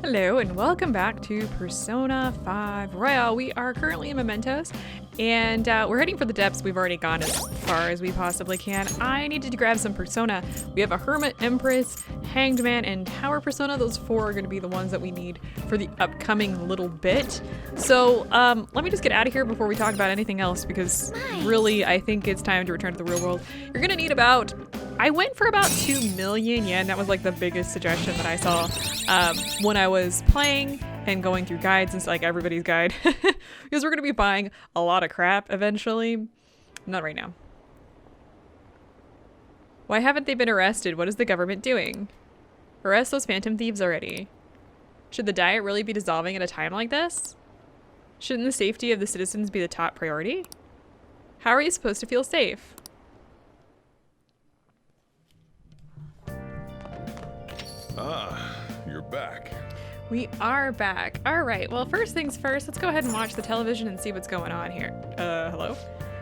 Hello and welcome back to Persona 5 Royal. We are currently in Mementos and we're heading for the depths. We've already gone as far as we possibly can. I needed to grab some Persona. We have a Hermit, Empress, Hanged Man, and Tower Persona. Those four are going to be the ones that we need for the upcoming little bit. So let me just get out of here before we talk about anything else because really I think it's time to return to the real world. You're going to need about... I went for about 2 million yen. That was like the biggest suggestion that I saw when I was playing and going through guides and like everybody's guide because we're going to be buying a lot of crap eventually. Not right now. Why haven't they been arrested? What is the government doing? Arrest those phantom thieves already. Should the diet really be dissolving at a time like this? Shouldn't the safety of the citizens be the top priority? How are you supposed to feel safe? Ah, you're back. We are back. All right, well, first things first, let's go ahead and watch the television and see what's going on here. Hello?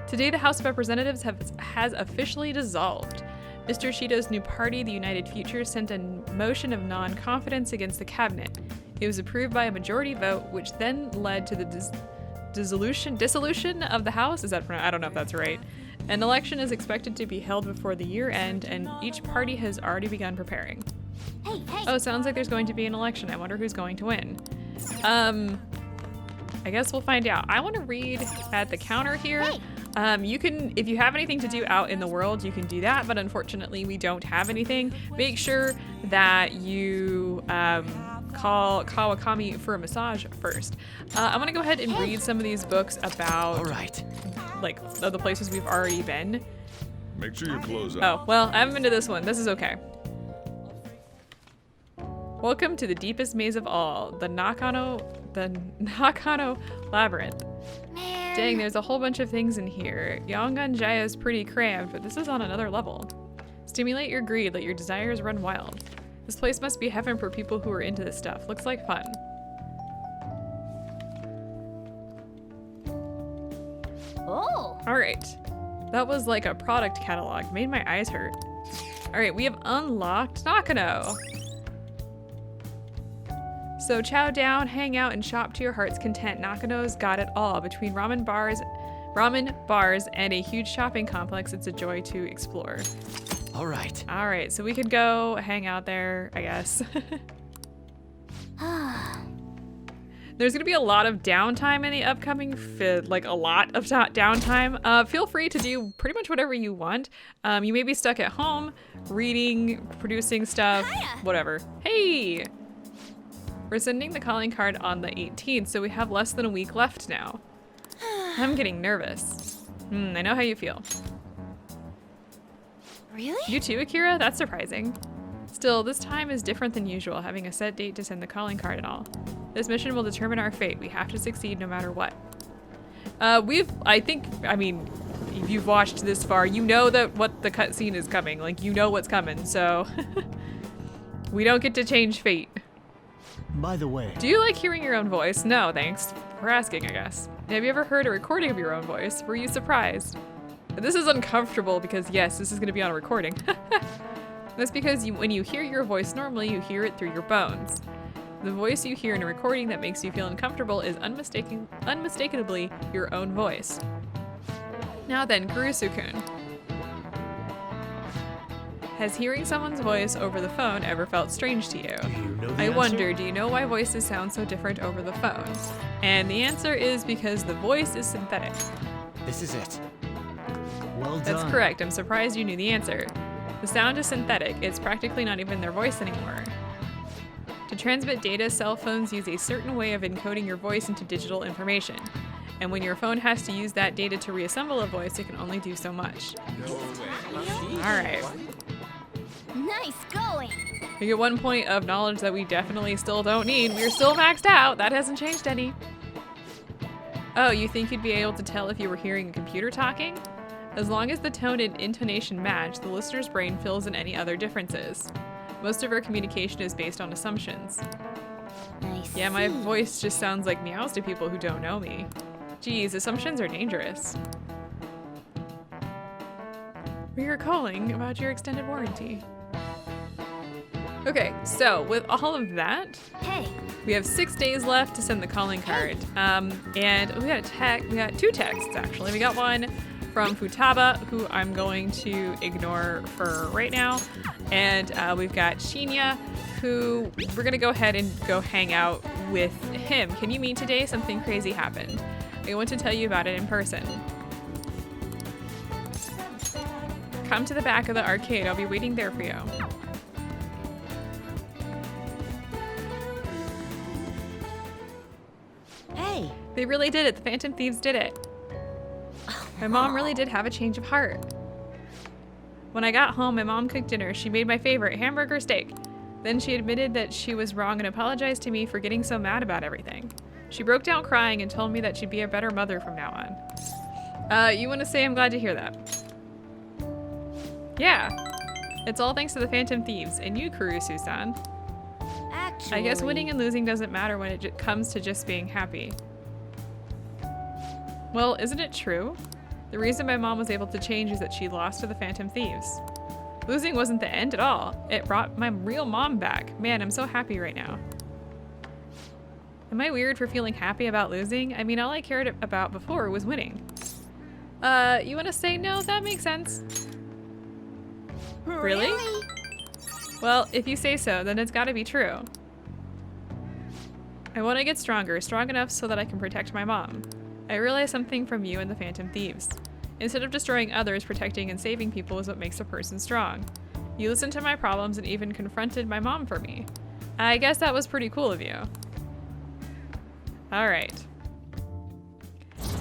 Today, the House of Representatives has officially dissolved. Mr. Shido's new party, the United Future, sent a motion of non-confidence against the cabinet. It was approved by a majority vote, which then led to the dissolution of the House. Is that, I don't know if that's right. An election is expected to be held before the year end, and each party has already begun preparing. Hey. Oh, sounds like there's going to be an election. I wonder who's going to win. I guess we'll find out. I want to read at the counter here. You can, if you have anything to do out in the world, you can do that, but unfortunately we don't have anything. Make sure that you call Kawakami for a massage first. I'm gonna go ahead and read some of these books about like the places we've already been. Make sure your clothes on. Oh, well, I haven't been to this one. This is okay. Welcome to the deepest maze of all, the Nakano Labyrinth. Man. Dang, there's a whole bunch of things in here. Yongan-jaya is pretty cramped, but this is on another level. Stimulate your greed, let your desires run wild. This place must be heaven for people who are into this stuff. Looks like fun. Oh. All right. That was like a product catalog. Made my eyes hurt. All right, we have unlocked Nakano. So chow down, hang out, and shop to your heart's content. Nakano's got it all. Between ramen bars, and a huge shopping complex, it's a joy to explore. All right, so we could go hang out there, I guess. There's gonna be a lot of downtime in the upcoming like a lot of downtime. Feel free to do pretty much whatever you want. You may be stuck at home, reading, producing stuff, whatever. Hey! We're sending the calling card on the 18th, so we have less than a week left now. I'm getting nervous. I know how you feel. Really? You too, Akira? That's surprising. Still, this time is different than usual, having a set date to send the calling card and all. This mission will determine our fate. We have to succeed no matter what. I mean, if you've watched this far, you know that what the cutscene is coming. Like, you know what's coming, so... we don't get to change fate. By the way, Do you like hearing your own voice? No, thanks for asking, I guess. Have you ever heard a recording of your own voice? Were you surprised? This is uncomfortable because, yes, this is going to be on a recording. That's because when you hear your voice normally, you hear it through your bones. The voice you hear in a recording that makes you feel uncomfortable is unmistakably your own voice. Now then, Kurusu-kun. Has hearing someone's voice over the phone ever felt strange to you? do you know the I answer? wonder, do you know why voices sound so different over the phone? And the answer is because the voice is synthetic. This is it. Well done. That's correct. I'm surprised you knew the answer. The sound is synthetic. It's practically not even their voice anymore. To transmit data, cell phones use a certain way of encoding your voice into digital information. And when your phone has to use that data to reassemble a voice, it can only do so much. All right. Nice going. We get 1 point of knowledge that we definitely still don't need. We're still maxed out. That hasn't changed any. Oh, you think you'd be able to tell if you were hearing a computer talking? As long as the tone and intonation match, the listener's brain fills in any other differences. Most of our communication is based on assumptions. Nice. Yeah, my voice just sounds like meows to people who don't know me. Geez, assumptions are dangerous. We are calling about your extended warranty. Okay, so with all of that, Hey. We have 6 days left to send the calling card. And we got we got 2 texts actually. We got one from Futaba, who I'm going to ignore for right now. And we've got Shinya, who we're gonna go ahead and go hang out with him. Can you meet today? Something crazy happened. I want to tell you about it in person. Come to the back of the arcade. I'll be waiting there for you. Hey. They really did it. The Phantom Thieves did it. My mom really did have a change of heart. When I got home, my mom cooked dinner. She made my favorite, hamburger steak. Then she admitted that she was wrong and apologized to me for getting so mad about everything. She broke down crying and told me that she'd be a better mother from now on. You want to say I'm glad to hear that? Yeah. It's all thanks to the Phantom Thieves and you, Kurusu-san. Actually, I guess winning and losing doesn't matter when it comes to just being happy. Well, isn't it true? The reason my mom was able to change is that she lost to the Phantom Thieves. Losing wasn't the end at all. It brought my real mom back. Man, I'm so happy right now. Am I weird for feeling happy about losing? I mean, all I cared about before was winning. You want to say no? That makes sense. Really? Well, if you say so, then it's gotta be true. I want to get stronger, strong enough so that I can protect my mom. I realized something from you and the Phantom Thieves. Instead of destroying others, protecting and saving people is what makes a person strong. You listened to my problems and even confronted my mom for me. I guess that was pretty cool of you. All right.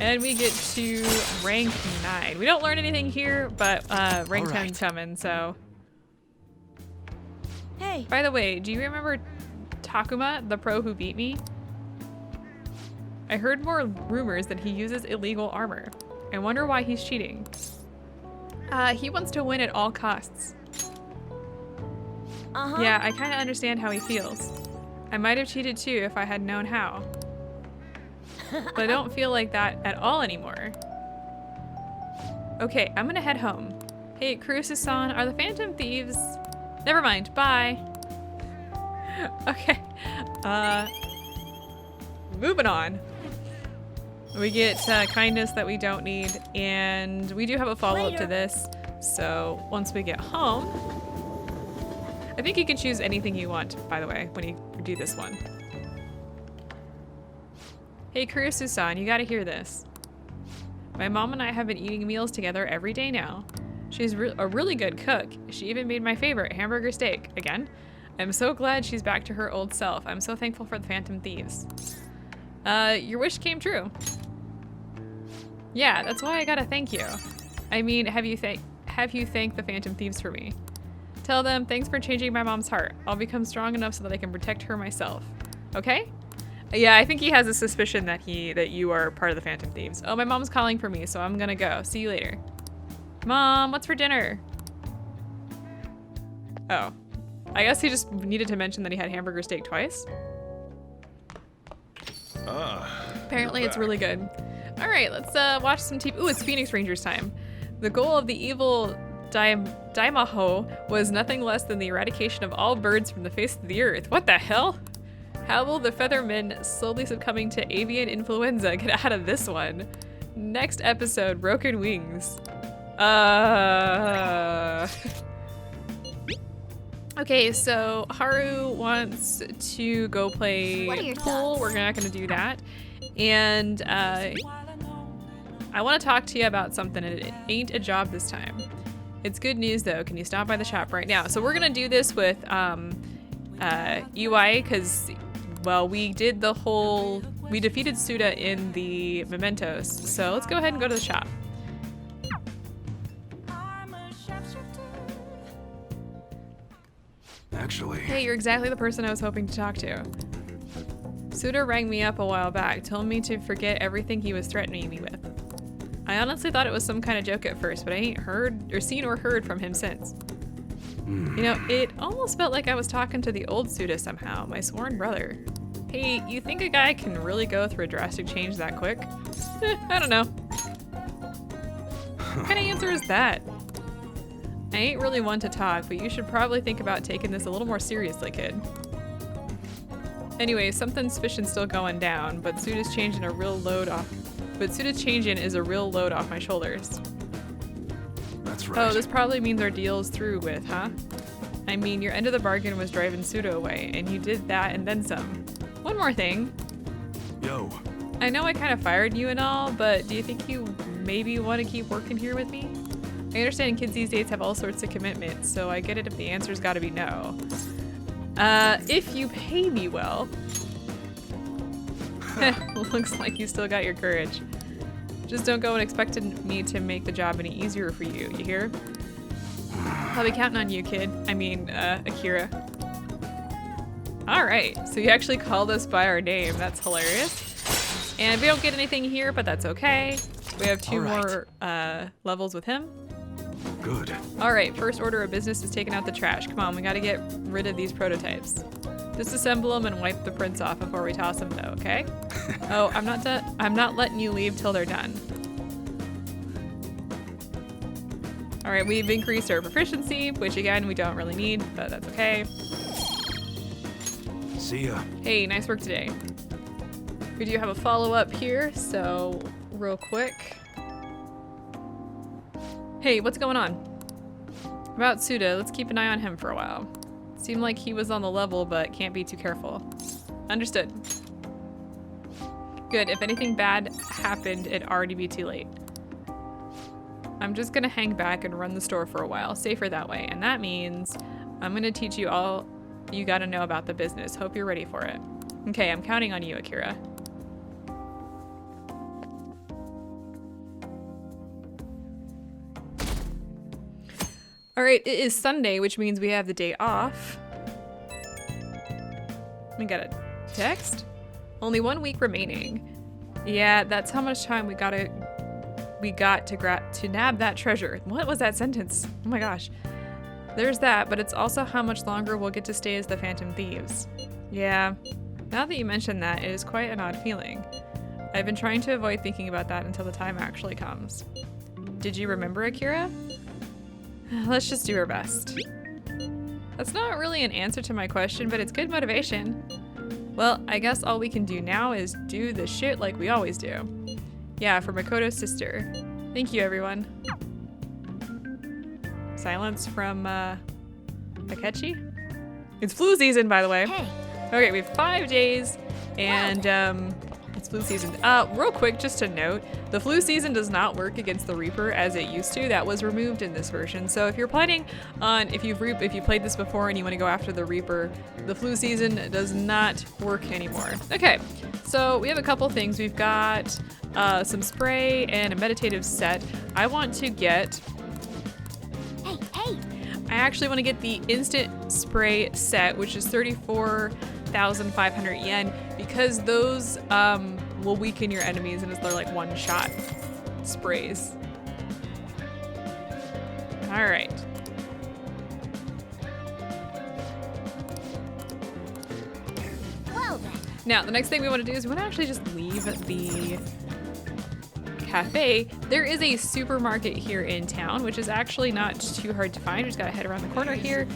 And we get to rank 9. We don't learn anything here, but rank 10's coming, so. Hey. By the way, do you remember Takuma, the pro who beat me? I heard more rumors that he uses illegal armor. I wonder why he's cheating. He wants to win at all costs. Yeah, I kind of understand how he feels. I might have cheated too if I had known how. But I don't feel like that at all anymore. Okay, I'm gonna head home. Hey, Kurusu-san, are the Phantom Thieves? Never mind, bye. Okay, moving on. We get kindness that we don't need, and we do have a follow-up to this. So once we get home, I think you can choose anything you want, by the way, when you do this one. Hey, Kurusu-san, you gotta hear this. My mom and I have been eating meals together every day now. She's a really good cook. She even made my favorite, hamburger steak. Again, I'm so glad she's back to her old self. I'm so thankful for the Phantom Thieves. Your wish came true. Yeah, that's why I gotta thank you. I mean, have you thanked the Phantom Thieves for me? Tell them, thanks for changing my mom's heart. I'll become strong enough so that I can protect her myself. Okay? Yeah, I think he has a suspicion that you are part of the Phantom Thieves. Oh, my mom's calling for me, so I'm gonna go. See you later. Mom, what's for dinner? Oh. I guess he just needed to mention that he had hamburger steak twice. Apparently it's really good. All right, let's watch some TV. Ooh, it's Phoenix Rangers time. The goal of the evil Daimaho was nothing less than the eradication of all birds from the face of the earth. What the hell? How will the Feathermen, slowly succumbing to avian influenza, get out of this one? Next episode, Broken Wings. Okay, so Haru wants to go play pool. We're not gonna do that. And I want to talk to you about something, and it ain't a job this time. It's good news though. Can you stop by the shop right now? So we're gonna do this with UI, because, well, we defeated Suda in the mementos. So let's go ahead and go to the shop. Actually. Hey, you're exactly the person I was hoping to talk to. Suda rang me up a while back, told me to forget everything he was threatening me with. I honestly thought it was some kind of joke at first, but I ain't seen or heard from him since. You know, it almost felt like I was talking to the old Suda somehow, my sworn brother. Hey, you think a guy can really go through a drastic change that quick? I don't know. What kind of answer is that? I ain't really one to talk, but you should probably think about taking this a little more seriously, kid. Anyway, something's fishing still going down, but Suda's changing a real load off. But Suda's changing is a real load off my shoulders. That's right. Oh, this probably means our deal's through with, huh? I mean, your end of the bargain was driving Suda away, and you did that and then some. One more thing. Yo. I know I kind of fired you and all, but do you think you maybe want to keep working here with me? I understand kids these days have all sorts of commitments, so I get it if the answer's gotta be no. If you pay me well. Looks like you still got your courage. Just don't go and expect me to make the job any easier for you, you hear? I'll be counting on you, kid. I mean, Akira. Alright, so you actually called us by our name. That's hilarious. And we don't get anything here, but that's okay. We have two more levels with him. Good. Alright, first order of business is taking out the trash. Come on, we gotta get rid of these prototypes. Disassemble them and wipe the prints off before we toss them though, okay? Oh, I'm not done. I'm not letting you leave till they're done. Alright, we've increased our proficiency, which again, we don't really need, but that's okay. See ya. Hey, nice work today. We do have a follow-up here, so real quick. Hey, what's going on? About Suda, let's keep an eye on him for a while. Seemed like he was on the level, but can't be too careful. Understood. Good, if anything bad happened, it'd already be too late. I'm just gonna hang back and run the store for a while, safer that way, and that means I'm gonna teach you all you gotta know about the business. Hope you're ready for it. Okay, I'm counting on you, Akira. Alright, it is Sunday, which means we have the day off. We got a text? Only 1 week remaining. Yeah, that's how much time we got to nab that treasure. What was that sentence? Oh my gosh. There's that, but it's also how much longer we'll get to stay as the Phantom Thieves. Yeah, now that you mention that, it is quite an odd feeling. I've been trying to avoid thinking about that until the time actually comes. Did you remember, Akira? Let's just do our best. That's not really an answer to my question, but it's good motivation. Well, I guess all we can do now is do the shit like we always do. Yeah, for Makoto's sister. Thank you, everyone. Silence from, Akechi? It's flu season, by the way. Hey. Okay, we have 5 days, and, it's flu season. Real quick, just a note, the flu season does not work against the Reaper as it used to. That was removed in this version. So if you're planning on, if you played this before and you want to go after the Reaper, the flu season does not work anymore. Okay, so we have a couple things. We've got some spray and a meditative set. I want to get... Hey! I actually want to get the instant spray set, which is 34,500 yen, because those will weaken your enemies and they're like one-shot sprays. All right. Well then. Now, the next thing we want to do is we want to actually just leave the cafe. There is a supermarket here in town, which is actually not too hard to find. You just gotta head around the corner here.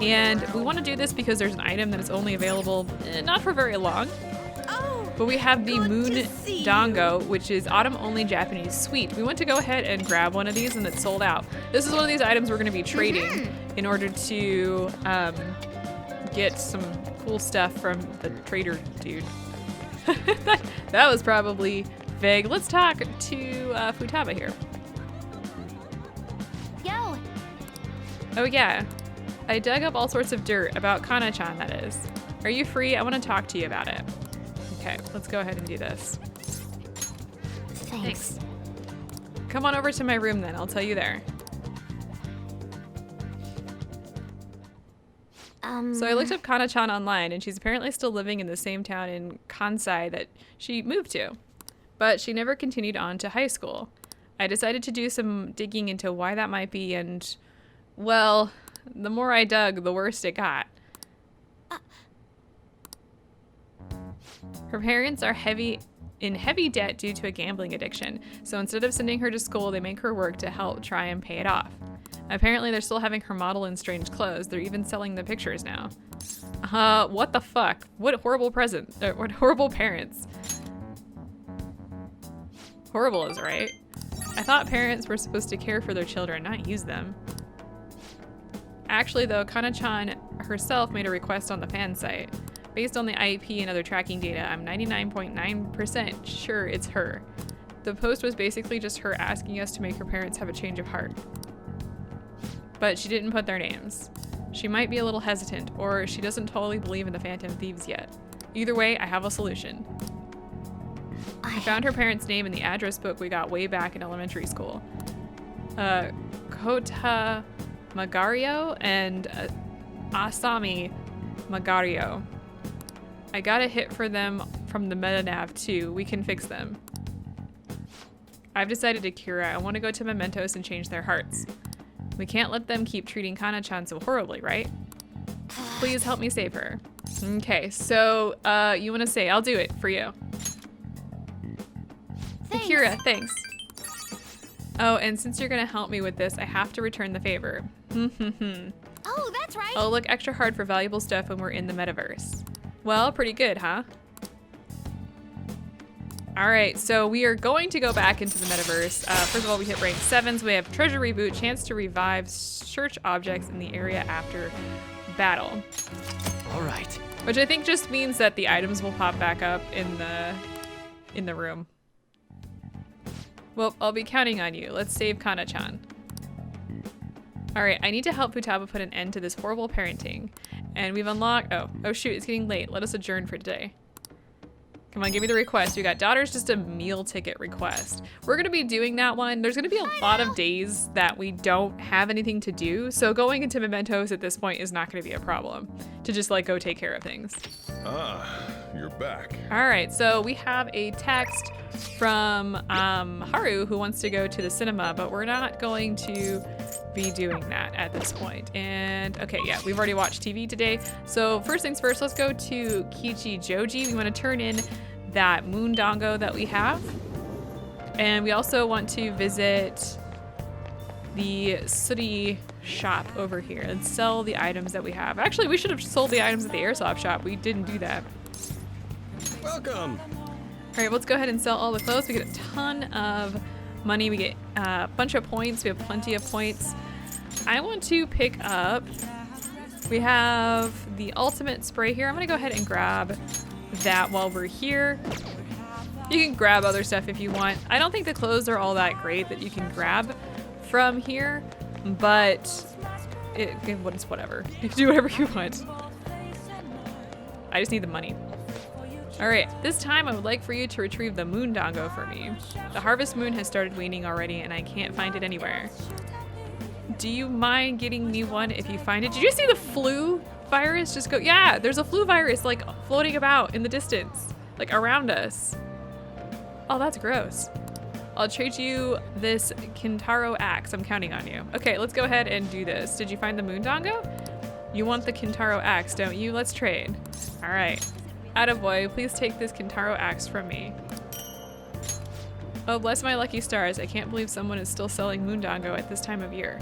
And we want to do this because there's an item that is only available, not for very long. But we have the Moon Dango, which is autumn-only Japanese sweet. We want to go ahead and grab one of these, and it's sold out. This is one of these items we're going to be trading in order to get some cool stuff from the trader dude. That was probably vague. Let's talk to Futaba here. Yo. Oh yeah, I dug up all sorts of dirt about Kana-chan, that is. Are you free? I want to talk to you about it. Okay, let's go ahead and do this. Thanks. Come on over to my room then, I'll tell you there. So I looked up Kana-chan online, and she's apparently still living in the same town in Kansai that she moved to. But she never continued on to high school. I decided to do some digging into why that might be, and, well, the more I dug, the worse it got. Her parents are in heavy debt due to a gambling addiction, so instead of sending her to school, they make her work to help try and pay it off. Apparently they're still having her model in strange clothes. They're even selling the pictures now. What the fuck? What horrible what horrible parents. Horrible is right. I thought parents were supposed to care for their children, not use them. Actually though, Kana-chan herself made a request on the fan site. Based on the IP and other tracking data, I'm 99.9% sure it's her. The post was basically just her asking us to make her parents have a change of heart. But she didn't put their names. She might be a little hesitant, or she doesn't totally believe in the Phantom Thieves yet. Either way, I have a solution. I found her parents' name in the address book we got way back in elementary school. Kota Magario and Asami Magario. I got a hit for them from the metanav too. We can fix them. I've decided to Kira. I want to go to Mementos and change their hearts. We can't let them keep treating Kana-chan so horribly, right? Please help me save her. Okay, so you want to say, I'll do it for you. Thanks. Kira, thanks. Oh, and since you're gonna help me with this, I have to return the favor. Oh, that's right. Oh, look extra hard for valuable stuff when we're in the metaverse. Well, pretty good, huh? All right, so we are going to go back into the metaverse. First of all, we hit rank 7, so we have treasure reboot, chance to revive search objects in the area after battle. All right. Which I think just means that the items will pop back up in the room. Well, I'll be counting on you. Let's save Kana-chan. All right, I need to help Futaba put an end to this horrible parenting. And we've unlocked, oh shoot, it's getting late. Let us adjourn for today. Come on, give me the request. We got daughter's just a meal ticket request. We're gonna be doing that one. There's gonna be a lot of days that we don't have anything to do. So going into Mementos at this point is not gonna be a problem to just like go take care of things. Ah, you're back. All right, so we have a text from Haru who wants to go to the cinema, but we're not going to be doing that at this point. And okay, yeah, we've already watched TV today. So first things first, let's go to Kichi Joji. We want to turn in that Moondongo that we have. And we also want to visit the Sooty shop over here and sell the items that we have. Actually, we should have sold the items at the airsoft shop. We didn't do that. Welcome. All right, let's go ahead and sell all the clothes. We get a ton of money. We get a bunch of points. We have plenty of points. I want to pick up, we have the ultimate spray here. I'm gonna go ahead and grab that while we're here. You can grab other stuff if you want. I don't think the clothes are all that great that you can grab from here, but it's whatever. You can do whatever you want. I just need the money. All right, this time I would like for you to retrieve the Moondongo for me. The harvest moon has started waning already and I can't find it anywhere. Do you mind getting me one if you find it? Did you see the flu virus just go? Yeah, there's a flu virus like floating about in the distance, like around us. Oh, that's gross. I'll trade you this Kintaro axe. I'm counting on you. Okay, let's go ahead and do this. Did you find the Moondongo? You want the Kintaro axe, don't you? Let's trade. All right. Attaboy, please take this Kintaro axe from me. Oh, bless my lucky stars. I can't believe someone is still selling Moondongo at this time of year.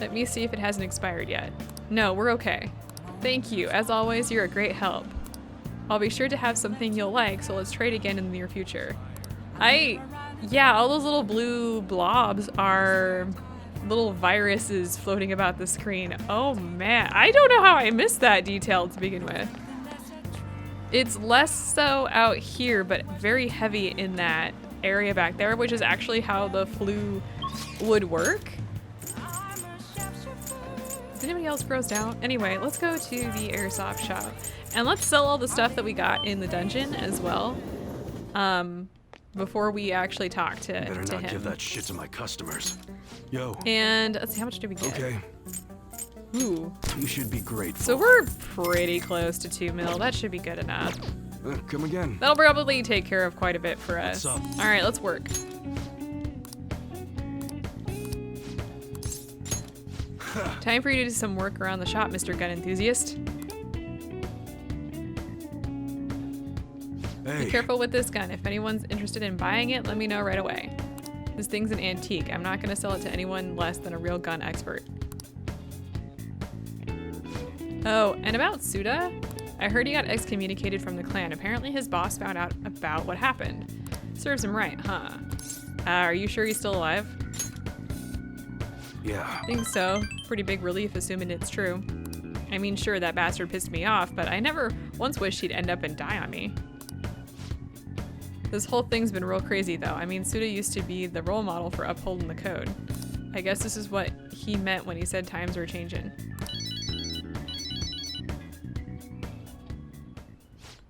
Let me see if it hasn't expired yet. No, we're okay. Thank you. As always, you're a great help. I'll be sure to have something you'll like, so let's trade again in the near future. Yeah, all those little blue blobs are little viruses floating about the screen. Oh man, I don't know how I missed that detail to begin with. It's less so out here, but very heavy in that area back there, which is actually how the flu would work. Is anybody else grossed out? Anyway, let's go to the airsoft shop and let's sell all the stuff that we got in the dungeon as well. Before we actually talk to Better not him. give that shit to my customers. Yo. And let's see, how much did we get? Okay. Ooh. You should be grateful. So we're pretty close to 2 mil. That should be good enough. Come again. That'll probably take care of quite a bit for us. What's up? All right, let's work. Time for you to do some work around the shop, Mr. Gun Enthusiast. Hey. Be careful with this gun. If anyone's interested in buying it, let me know right away. This thing's an antique. I'm not gonna sell it to anyone less than a real gun expert. Oh, and about Suda? I heard he got excommunicated from the clan. Apparently his boss found out about what happened. Serves him right, huh? Are you sure he's still alive? Yeah. Think so. Pretty big relief assuming it's true. I mean, sure, that bastard pissed me off, but I never once wished he'd end up and die on me. This whole thing's been real crazy though. I mean, Suda used to be the role model for upholding the code. I guess this is what he meant when he said times were changing.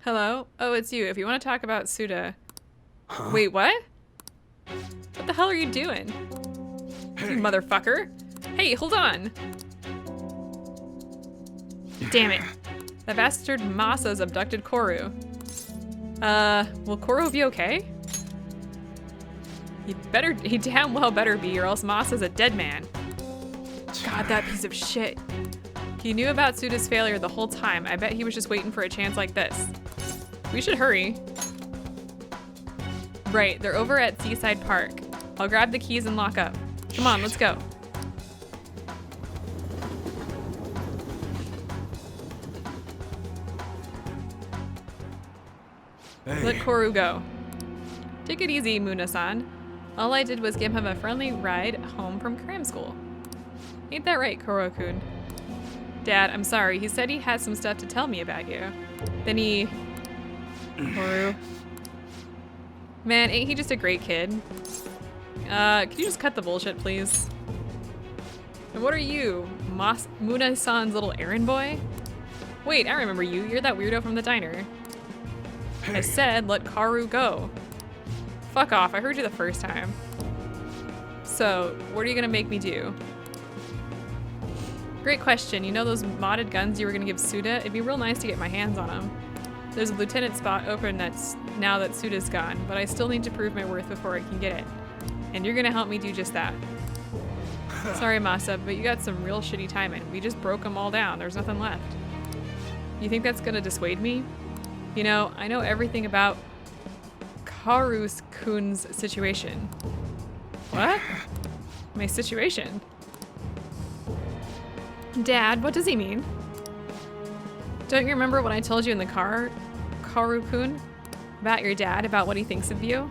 Hello? Oh, it's you. If you want to talk about Suda. Huh? Wait, what? What the hell are you doing? Hey. You motherfucker. Hey, hold on. Damn it. That bastard Masa's abducted Koru. Will Koru be okay? He damn well better be, or else Masa's a dead man. God, that piece of shit. He knew about Suda's failure the whole time. I bet he was just waiting for a chance like this. We should hurry. Right, they're over at Seaside Park. I'll grab the keys and lock up. Come on, let's go. Hey. Let Koru go. Take it easy, Muna-san. All I did was give him a friendly ride home from cram school. Ain't that right, Koro-kun? Dad, I'm sorry. He said he had some stuff to tell me about you. Then he... Koru. Man, ain't he just a great kid? Can you just cut the bullshit, please? And what are you? Muna-san's little errand boy? Wait, I remember you. You're that weirdo from the diner. I said, let Karu go. Fuck off, I heard you the first time. So, what are you gonna make me do? Great question. You know those modded guns you were gonna give Suda? It'd be real nice to get my hands on them. There's a lieutenant spot open now that Suda's gone, but I still need to prove my worth before I can get it. And you're gonna help me do just that. Sorry, Masa, but you got some real shitty timing. We just broke them all down. There's nothing left. You think that's gonna dissuade me? You know, I know everything about Karu-kun's situation. What? My situation? Dad, what does he mean? Don't you remember when I told you in the car, Karu-kun? About your dad, about what he thinks of you?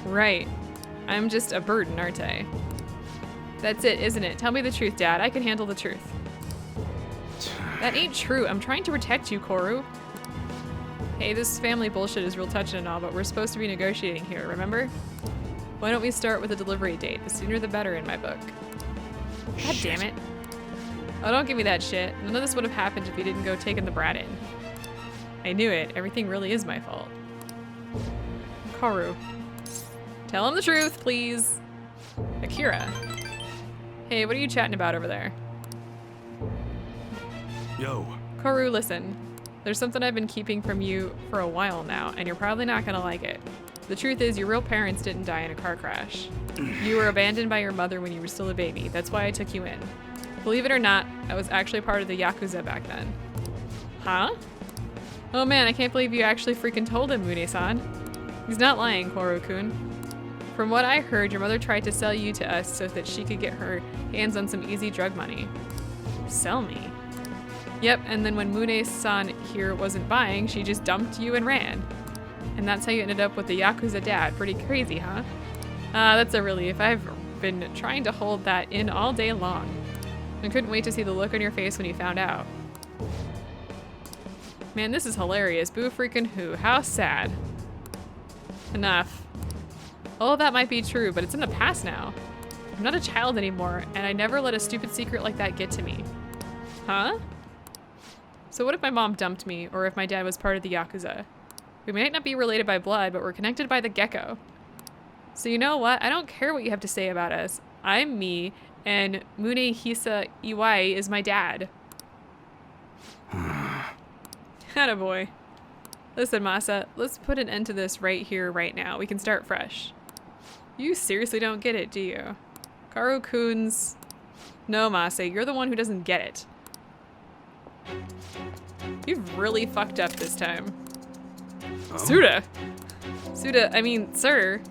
Right. I'm just a burden, aren't I? That's it, isn't it? Tell me the truth, Dad. I can handle the truth. That ain't true. I'm trying to protect you, Koru. Hey, this family bullshit is real touching and all, but we're supposed to be negotiating here, remember? Why don't we start with a delivery date? The sooner the better in my book. God damn it. Oh, don't give me that shit. None of this would have happened if you didn't go taking the brat in. I knew it. Everything really is my fault. Karu. Tell him the truth, please. Akira. Hey, what are you chatting about over there? Yo. Karu, listen. There's something I've been keeping from you for a while now, and you're probably not gonna like it. The truth is, your real parents didn't die in a car crash. You were abandoned by your mother when you were still a baby. That's why I took you in. Believe it or not, I was actually part of the Yakuza back then. Huh? Oh man, I can't believe you actually freaking told him, Mune-san. He's not lying, Koru-kun. From what I heard, your mother tried to sell you to us so that she could get her hands on some easy drug money. Sell me? Yep, and then when Mune-san here wasn't buying, she just dumped you and ran. And that's how you ended up with the Yakuza dad. Pretty crazy, huh? That's a relief. I've been trying to hold that in all day long. I couldn't wait to see the look on your face when you found out. Man, this is hilarious. Boo freaking who. How sad. Enough. All of that might be true, but it's in the past now. I'm not a child anymore, and I never let a stupid secret like that get to me. Huh? So what if my mom dumped me, or if my dad was part of the Yakuza? We might not be related by blood, but we're connected by the gecko. So you know what? I don't care what you have to say about us. I'm me, and Munehisa Iwai is my dad. Attaboy. Listen, Masa, let's put an end to this right here, right now. We can start fresh. You seriously don't get it, do you? Karu-kun's... No, Masa, you're the one who doesn't get it. You've really fucked up this time. Oh. Suda! I mean, sir.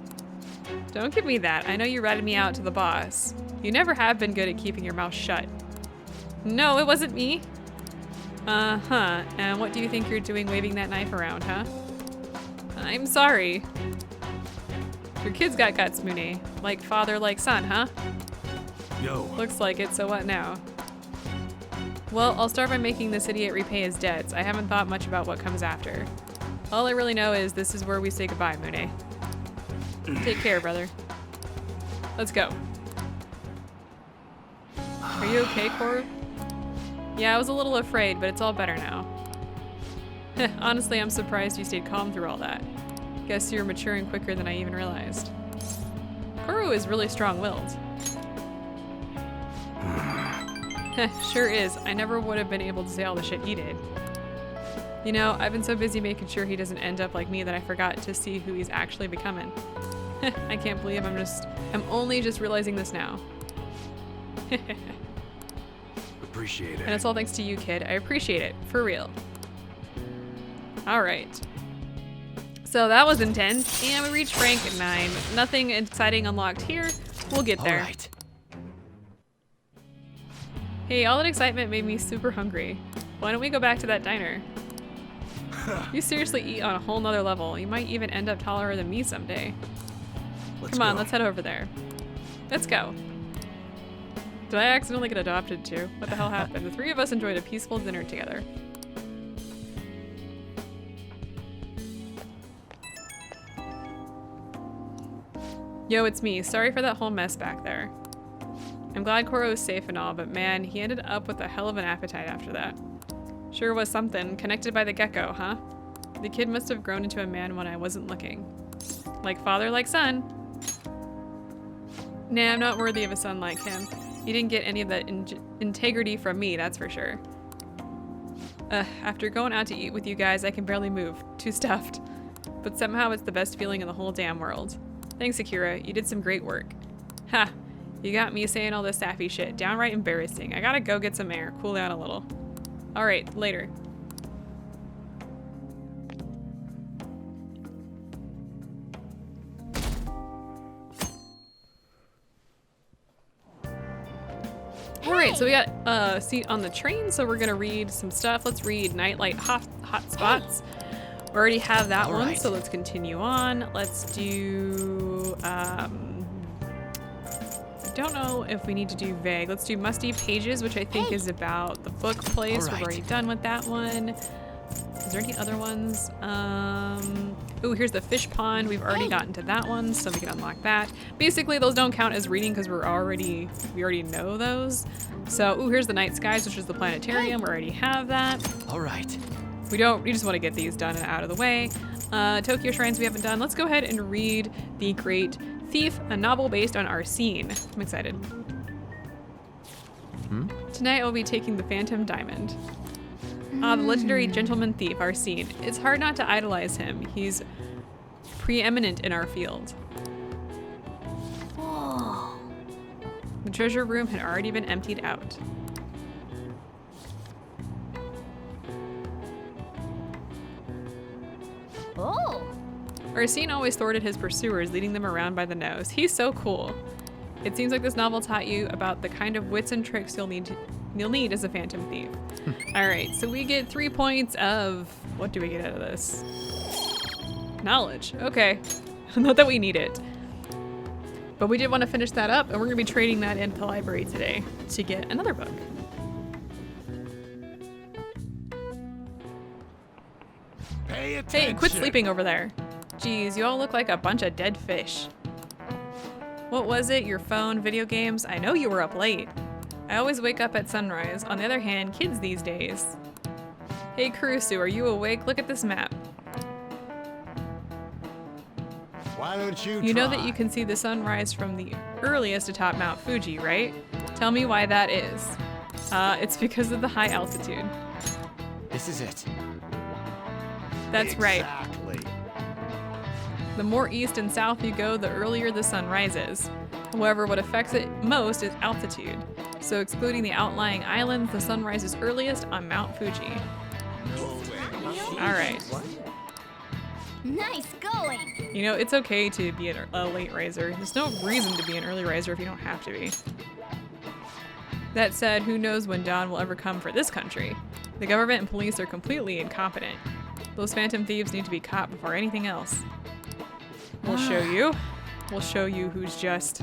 Don't give me that. I know you ratted me out to the boss. You never have been good at keeping your mouth shut. No, it wasn't me. Uh-huh. And what do you think you're doing waving that knife around, huh? I'm sorry. Your kid's got guts, Mooney. Like father, like son, huh? Yo. Looks like it, so what now? Well, I'll start by making this idiot repay his debts. I haven't thought much about what comes after. All I really know is this is where we say goodbye, Mooney. Take care, brother. Let's go. Are you okay, Cor? Yeah, I was a little afraid, but it's all better now. Honestly, I'm surprised you stayed calm through all that. Guess you're maturing quicker than I even realized. Koru is really strong-willed. Sure is. I never would have been able to say all the shit he did. You know, I've been so busy making sure he doesn't end up like me that I forgot to see who he's actually becoming. I can't believe I'm only just realizing this now. Appreciate it. And it's all thanks to you, kid. I appreciate it. For real. Alright. So that was intense, and we reached rank 9. Nothing exciting unlocked here. We'll get there. Alright. Hey, all that excitement made me super hungry. Why don't we go back to that diner? You seriously eat on a whole nother level. You might even end up taller than me someday. Come on, let's head over there. Let's go. Did I accidentally get adopted too? What the hell happened? The three of us enjoyed a peaceful dinner together. Yo, it's me. Sorry for that whole mess back there. I'm glad Koro was safe and all, but man, he ended up with a hell of an appetite after that. Sure was something. Connected by the gecko, huh? The kid must have grown into a man when I wasn't looking. Like father, like son. Nah, I'm not worthy of a son like him. He didn't get any of that integrity from me, that's for sure. After going out to eat with you guys, I can barely move. Too stuffed. But somehow it's the best feeling in the whole damn world. Thanks, Akira. You did some great work. Ha! You got me saying all this sappy shit. Downright embarrassing. I gotta go get some air. Cool down a little. Alright, later. Alright, so we got a seat on the train, so we're gonna read some stuff. Let's read Nightlight Hot Spots. We already have that one, so let's continue on. Let's do, I don't know if we need to do vague. Let's do Musty Pages, which I think is about the book place. We've already done with that one. Is there any other ones? Ooh, here's the fish pond. We've already gotten to that one, so we can unlock that. Basically, those don't count as reading because we already know those. So, ooh, here's the night skies, which is the planetarium. We already have that. All right. We just want to get these done and out of the way. Tokyo Shrines we haven't done. Let's go ahead and read The Great Thief, a novel based on Arsene. I'm excited. Tonight I'll be taking the Phantom Diamond. The legendary gentleman thief, Arsene. It's hard not to idolize him. He's preeminent in our field. Whoa. The treasure room had already been emptied out. Oh. Arsene always thwarted his pursuers, leading them around by the nose. He's so cool. It seems like this novel taught you about the kind of wits and tricks you'll need as a phantom thief. All right, so we get 3 points of, what do we get out of this? Knowledge, okay. Not that we need it. But we did want to finish that up, and we're gonna be trading that into the library today to get another book. Pay attention. Hey, quit sleeping over there. Geez, you all look like a bunch of dead fish. What was it? Your phone, video games? I know you were up late. I always wake up at sunrise. On the other hand, kids these days. Hey, Kurusu, are you awake? Look at this map. Why don't you You know that you can see the sunrise from the earliest atop Mount Fuji, right? Tell me why that is. It's because of the high altitude. This is it. That's right. Exactly. The more east and south you go, the earlier the sun rises. However, what affects it most is altitude. So excluding the outlying islands, the sun rises earliest on Mount Fuji. All right. Nice going. You know, it's okay to be a late riser. There's no reason to be an early riser if you don't have to be. That said, who knows when dawn will ever come for this country? The government and police are completely incompetent. Those phantom thieves need to be caught before anything else. We'll show you. We'll show you who's just.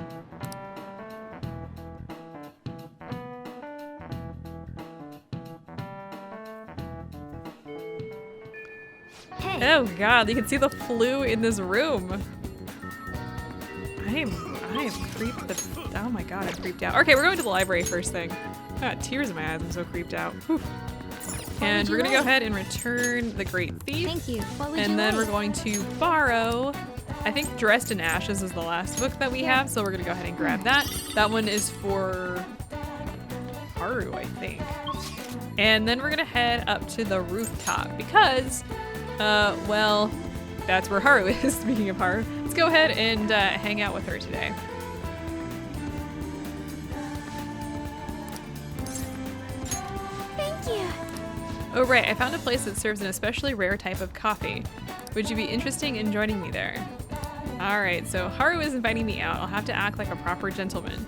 Hey. Oh god, you can see the flu in this room. I am creeped oh my god, I'm creeped out. Okay, we're going to the library first thing. I got tears in my eyes, I'm so creeped out. Whew. And we're gonna go ahead and return the Great Thief. Thank you. What would you And then like? we're going to borrow, I think Dressed in Ashes is the last book that we have, so we're gonna go ahead and grab that. That one is for Haru, I think. And then we're gonna head up to the rooftop because, well, that's where Haru is, speaking of Haru. Let's go ahead and hang out with her today. Thank you. Oh right, I found a place that serves an especially rare type of coffee. Would you be interested in joining me there? Alright, so Haru is inviting me out. I'll have to act like a proper gentleman.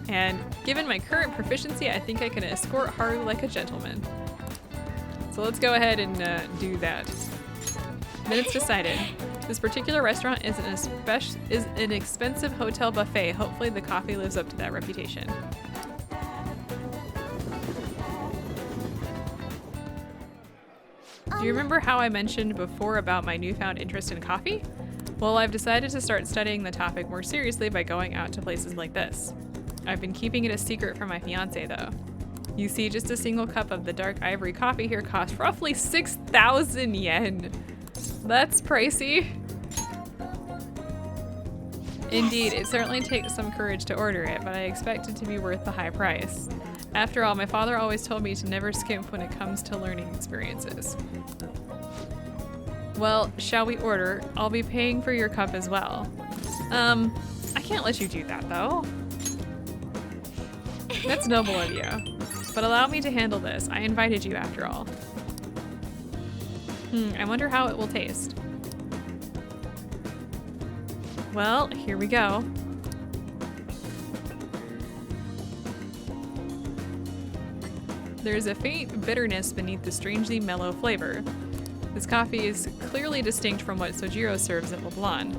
And given my current proficiency, I think I can escort Haru like a gentleman. So let's go ahead and do that. Then it's decided. This particular restaurant is an expensive hotel buffet. Hopefully the coffee lives up to that reputation. Do you remember how I mentioned before about my newfound interest in coffee? Well, I've decided to start studying the topic more seriously by going out to places like this. I've been keeping it a secret from my fiance though. You see, just a single cup of the dark ivory coffee here costs roughly 6,000 yen. That's pricey. Indeed, it certainly takes some courage to order it, but I expect it to be worth the high price. After all, my father always told me to never skimp when it comes to learning experiences. Well, shall we order? I'll be paying for your cup as well. I can't let you do that though. That's noble of you. But allow me to handle this. I invited you after all. I wonder how it will taste. Well, here we go. There's a faint bitterness beneath the strangely mellow flavor. This coffee is clearly distinct from what Sojiro serves at Leblon.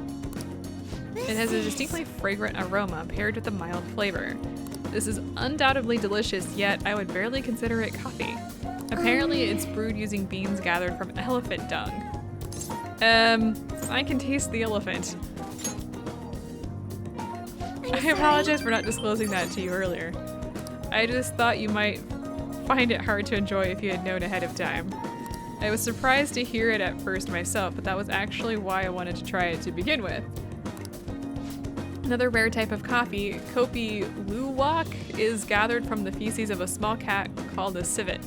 It has a distinctly fragrant aroma paired with a mild flavor. This is undoubtedly delicious, yet I would barely consider it coffee. Apparently it's brewed using beans gathered from elephant dung. I can taste the elephant. I apologize for not disclosing that to you earlier. I just thought you might find it hard to enjoy if you had known ahead of time. I was surprised to hear it at first myself, but that was actually why I wanted to try it to begin with. Another rare type of coffee, Kopi Luwak, is gathered from the feces of a small cat called a civet.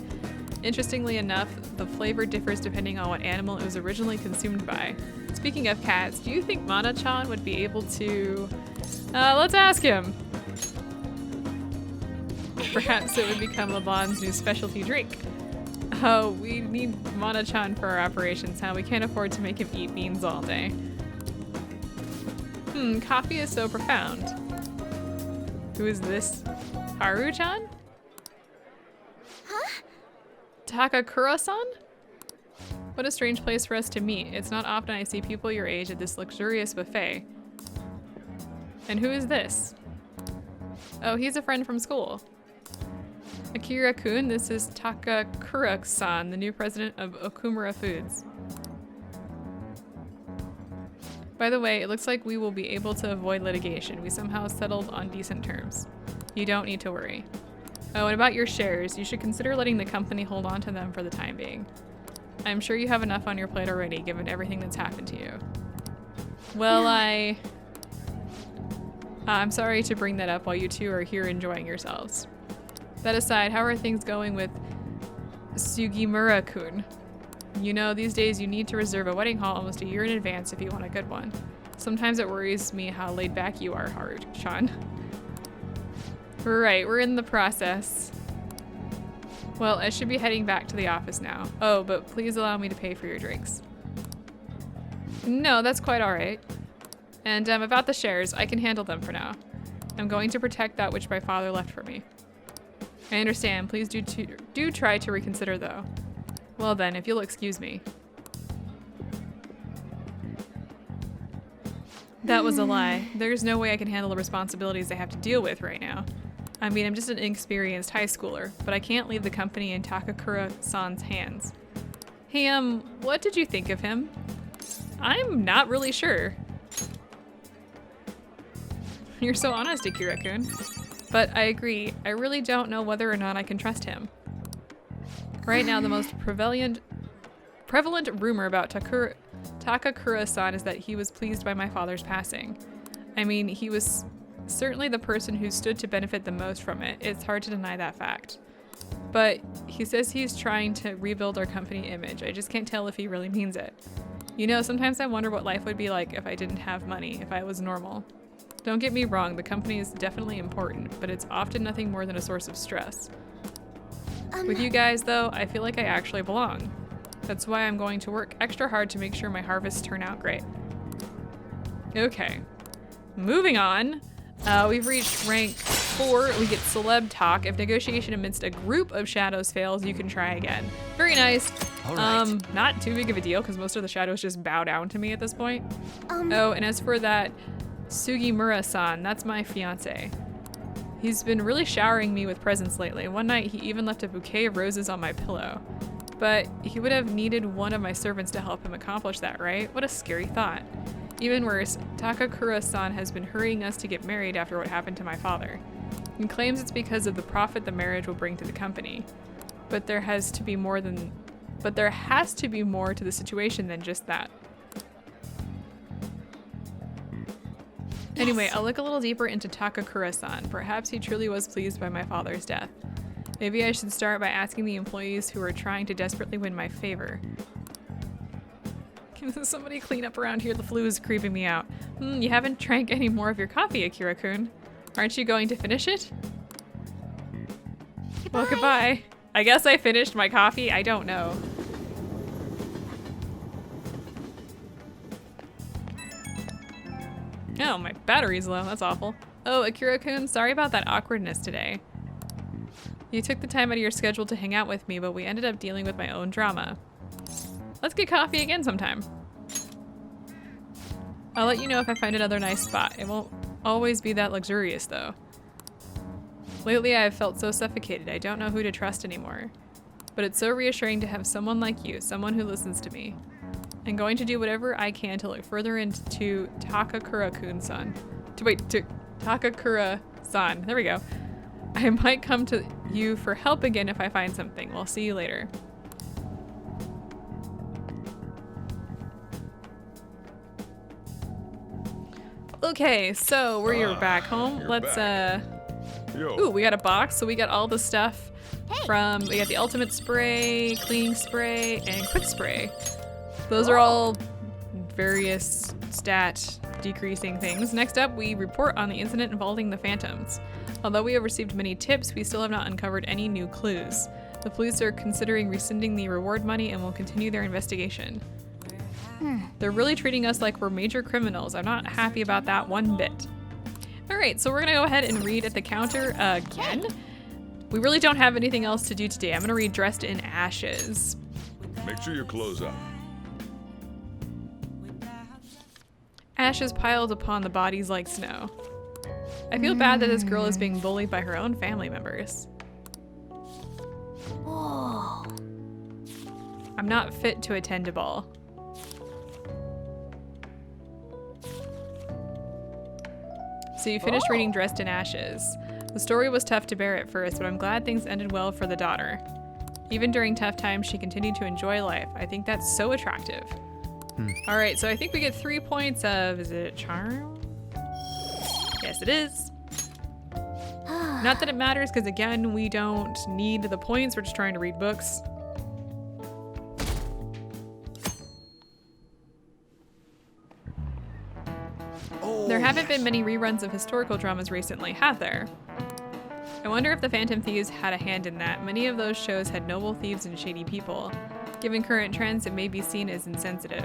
Interestingly enough, the flavor differs depending on what animal it was originally consumed by. Speaking of cats, do you think Mana-chan would be able to... let's ask him! Perhaps it would become Leblon's new specialty drink. Oh, we need Mana-chan for our operations, huh? We can't afford to make him eat beans all day. Coffee is so profound. Who is this? Haru-chan? Huh? Takakura-san? What a strange place for us to meet. It's not often I see people your age at this luxurious buffet. And who is this? Oh, he's a friend from school. Akira-kun, this is Takakura-san, the new president of Okumura Foods. By the way, it looks like we will be able to avoid litigation. We somehow settled on decent terms. You don't need to worry. Oh, and about your shares, you should consider letting the company hold on to them for the time being. I'm sure you have enough on your plate already, given everything that's happened to you. Well, I'm sorry to bring that up while you two are here enjoying yourselves. That aside, how are things going with Sugimura-kun? You know, these days you need to reserve a wedding hall almost a year in advance if you want a good one. Sometimes it worries me how laid back you are, Haru-chan. Right, we're in the process. Well, I should be heading back to the office now. Oh, but please allow me to pay for your drinks. No, that's quite alright. And about the shares, I can handle them for now. I'm going to protect that which my father left for me. I understand. Please do try to reconsider, though. Well then, if you'll excuse me. That was a lie. There's no way I can handle the responsibilities I have to deal with right now. I mean, I'm just an inexperienced high schooler, but I can't leave the company in Takakura-san's hands. Hey, what did you think of him? I'm not really sure. You're so honest, Akira-kun. But I agree, I really don't know whether or not I can trust him. Right now, the most prevalent rumor about Takakura-san is that he was pleased by my father's passing. I mean, he was certainly the person who stood to benefit the most from it. It's hard to deny that fact. But he says he's trying to rebuild our company image. I just can't tell if he really means it. You know, sometimes I wonder what life would be like if I didn't have money, if I was normal. Don't get me wrong, the company is definitely important, but it's often nothing more than a source of stress. With you guys, though, I feel like I actually belong. That's why I'm going to work extra hard to make sure my harvests turn out great. Okay. Moving on. We've reached rank 4. We get celeb talk. If negotiation amidst a group of shadows fails, you can try again. Very nice. All right. Not too big of a deal because most of the shadows just bow down to me at this point. Oh, and as for that Sugimura-san, that's my fiance. He's been really showering me with presents lately. One night he even left a bouquet of roses on my pillow. But he would have needed one of my servants to help him accomplish that, right? What a scary thought. Even worse, Takakura-san has been hurrying us to get married after what happened to my father. He claims it's because of the profit the marriage will bring to the company. But there has to be more to the situation than just that. Anyway, I'll look a little deeper into Takakura-san. Perhaps he truly was pleased by my father's death. Maybe I should start by asking the employees who are trying to desperately win my favor. Can somebody clean up around here? The flu is creeping me out. You haven't drank any more of your coffee, Akira-kun. Aren't you going to finish it? Goodbye. Well, goodbye. I guess I finished my coffee. I don't know. Oh, my battery's low. That's awful. Oh, Akira-kun, sorry about that awkwardness today. You took the time out of your schedule to hang out with me, but we ended up dealing with my own drama. Let's get coffee again sometime. I'll let you know if I find another nice spot. It won't always be that luxurious, though. Lately, I've felt so suffocated. I don't know who to trust anymore. But it's so reassuring to have someone like you, someone who listens to me. I'm going to do whatever I can to look further into Takakura-kun-san. Takakura-san. There we go. I might come to you for help again if I find something. We'll see you later. Okay, so we're back home. Let's ooh, we got a box, so we got all the stuff from we got the ultimate spray, cleaning spray, and quick spray. Those are all various stat decreasing things. Next up, we report on the incident involving the phantoms. Although we have received many tips, we still have not uncovered any new clues. The police are considering rescinding the reward money and will continue their investigation. They're really treating us like we're major criminals. I'm not happy about that one bit. All right, so we're gonna go ahead and read at the counter again. We really don't have anything else to do today. I'm gonna read Dressed in Ashes. Make sure you close up. Ashes piled upon the bodies like snow. I feel bad that this girl is being bullied by her own family members. Whoa. I'm not fit to attend a ball. So you finished reading Dressed in Ashes. The story was tough to bear at first, but I'm glad things ended well for the daughter. Even during tough times, she continued to enjoy life. I think that's so attractive. All right, so I think we get 3 points of, is it charm? Yes, it is. Not that it matters, because again, we don't need the points. We're just trying to read books. There haven't been many reruns of historical dramas recently, have there? I wonder if the Phantom Thieves had a hand in that. Many of those shows had noble thieves and shady people. Given current trends, it may be seen as insensitive.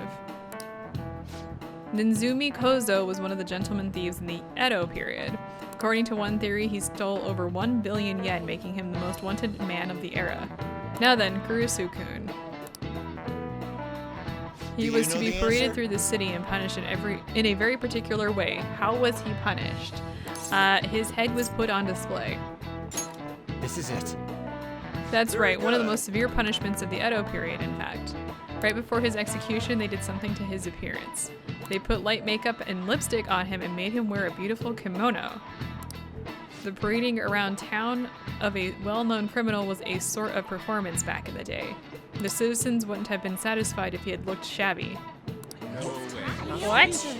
Ninzumi Kozo was one of the gentleman thieves in the Edo period. According to one theory, he stole over 1 billion yen, making him the most wanted man of the era. Now then, Kurusu-kun. He was to be paraded through the city and punished in a very particular way. How was he punished? His head was put on display. This is it. That's right, one of the most severe punishments of the Edo period, in fact. Right before his execution, they did something to his appearance. They put light makeup and lipstick on him and made him wear a beautiful kimono. The parading around town of a well-known criminal was a sort of performance back in the day. The citizens wouldn't have been satisfied if he had looked shabby. What?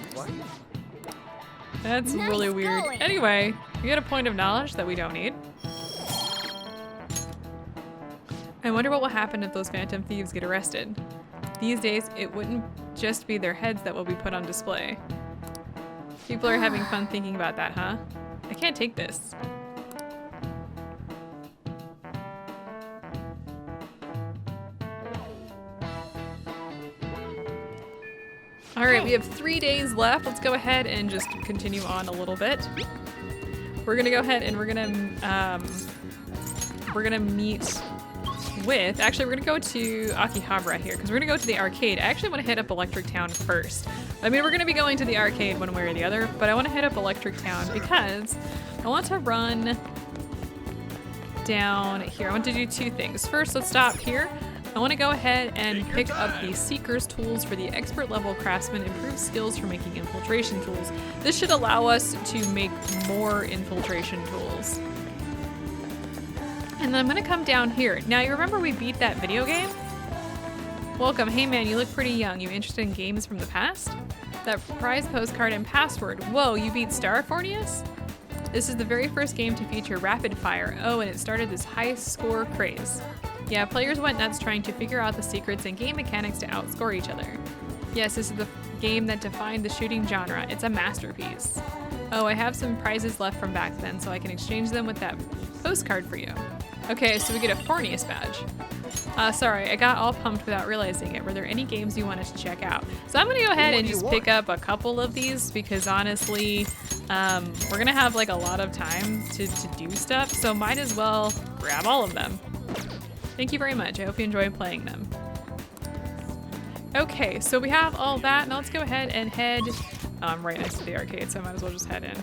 That's really weird. Anyway, we got a point of knowledge that we don't need. I wonder what will happen if those phantom thieves get arrested. These days, it wouldn't just be their heads that will be put on display. People are having fun thinking about that, huh? I can't take this. Alright, we have 3 days left. Let's go ahead and just continue on a little bit. We're gonna go ahead and we're gonna meet with, actually we're gonna go to Akihabara here because we're gonna go to the arcade. I actually want to hit up Electric Town first. I mean, we're gonna be going to the arcade one way or the other, but I want to hit up Electric Town because I want to run down here. I want to do 2 things. First, let's stop here. I want to go ahead and pick up the Seeker's tools for the expert level craftsman, improved skills for making infiltration tools. This should allow us to make more infiltration tools. And then I'm gonna come down here. Now, you remember we beat that video game? Welcome. Hey man, you look pretty young. You interested in games from the past? That prize postcard and password. Whoa, you beat Star Fornius? This is the very first game to feature rapid fire. Oh, and it started this high score craze. Yeah, players went nuts trying to figure out the secrets and game mechanics to outscore each other. Yes, this is the game that defined the shooting genre. It's a masterpiece. Oh, I have some prizes left from back then, so I can exchange them with that postcard for you. Okay, so we get a Fornius badge. Sorry, I got all pumped without realizing it. Were there any games you wanted to check out? So I'm gonna go ahead and just pick up a couple of these because honestly, we're gonna have like a lot of time to do stuff, so might as well grab all of them. Thank you very much. I hope you enjoy playing them. Okay, so we have all that. Now let's go ahead and head. I'm right next to the arcade, so I might as well just head in.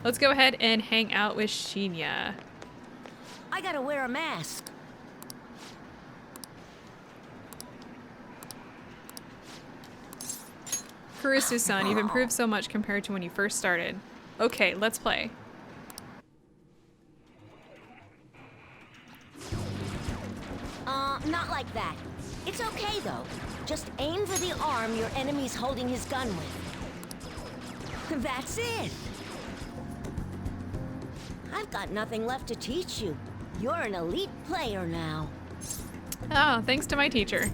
Let's go ahead and hang out with Shinya. I gotta wear a mask. Kurusu-san, you've improved so much compared to when you first started. Okay, let's play. Not like that. It's okay though. Just aim for the arm your enemy's holding his gun with. That's it. I've got nothing left to teach you. You're an elite player now. Oh, thanks to my teacher.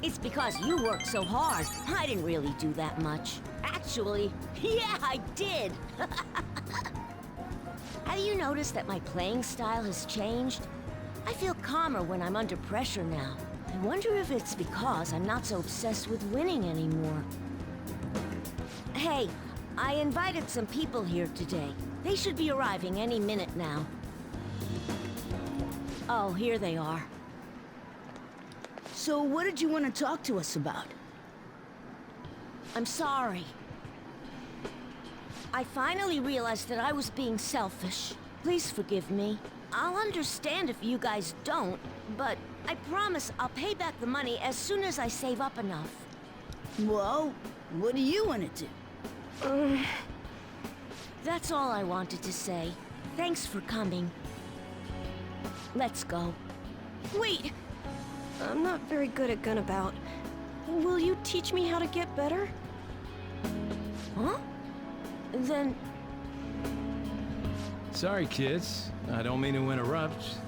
It's because you worked so hard. I didn't really do that much. Actually, yeah, I did. Have you noticed that my playing style has changed? I feel calmer when I'm under pressure now. I wonder if it's because I'm not so obsessed with winning anymore. Hey, I invited some people here today. They should be arriving any minute now. Oh, here they are. So what did you want to talk to us about? I'm sorry. I finally realized that I was being selfish. Please forgive me. I'll understand if you guys don't, but I promise I'll pay back the money as soon as I save up enough. Well, what do you want to do? That's all I wanted to say. Thanks for coming. Let's go. Wait! I'm not very good at Gunabout. Will you teach me how to get better? Huh? Then... Sorry, kids. I don't mean to interrupt.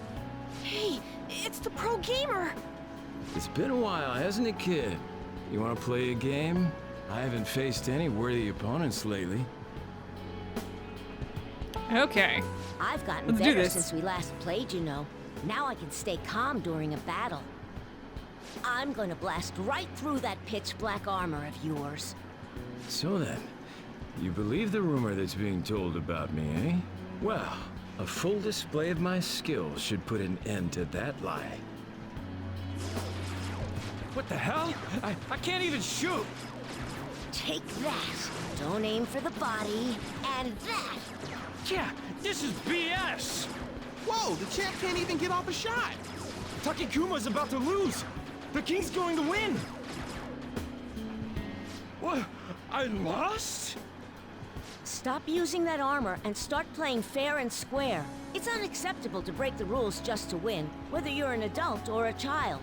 Hey, it's the pro gamer! It's been a while, hasn't it, kid? You want to play a game? I haven't faced any worthy opponents lately. Okay. I've gotten Let's do better this. since we last played, you know. Now I can stay calm during a battle. I'm gonna blast right through that pitch-black armor of yours. So then, you believe the rumor that's being told about me, eh? Well, a full display of my skills should put an end to that lie. What the hell? I can't even shoot! Take that. Don't aim for the body. And that. Yeah, this is BS! Whoa, the champ can't even get off a shot. Takekuma's about to lose! The king's going to win! What? I lost? Stop using that armor and start playing fair and square. It's unacceptable to break the rules just to win, whether you're an adult or a child.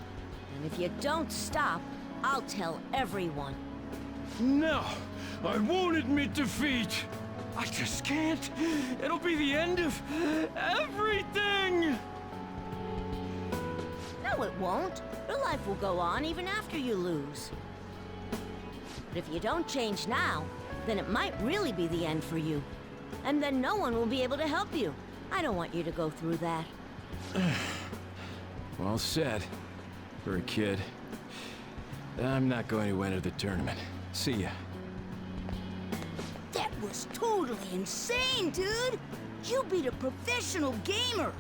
And if you don't stop, I'll tell everyone. No, I won't admit defeat. I just can't. It'll be the end of everything. No, it won't. Your life will go on even after you lose. But if you don't change now, then it might really be the end for you. And then no one will be able to help you. I don't want you to go through that. Well said. For a kid. I'm not going to enter the tournament. See ya. That was totally insane, dude! You beat a professional gamer!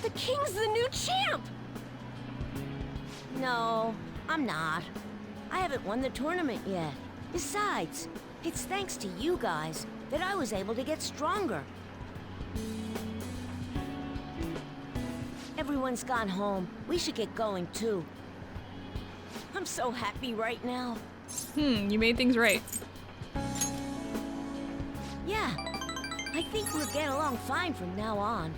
The king's the new champ! No, I'm not. I haven't won the tournament yet. Besides, it's thanks to you guys that I was able to get stronger. Everyone's gone home. We should get going too. I'm so happy right now. You made things right. Yeah, I think we'll get along fine from now on.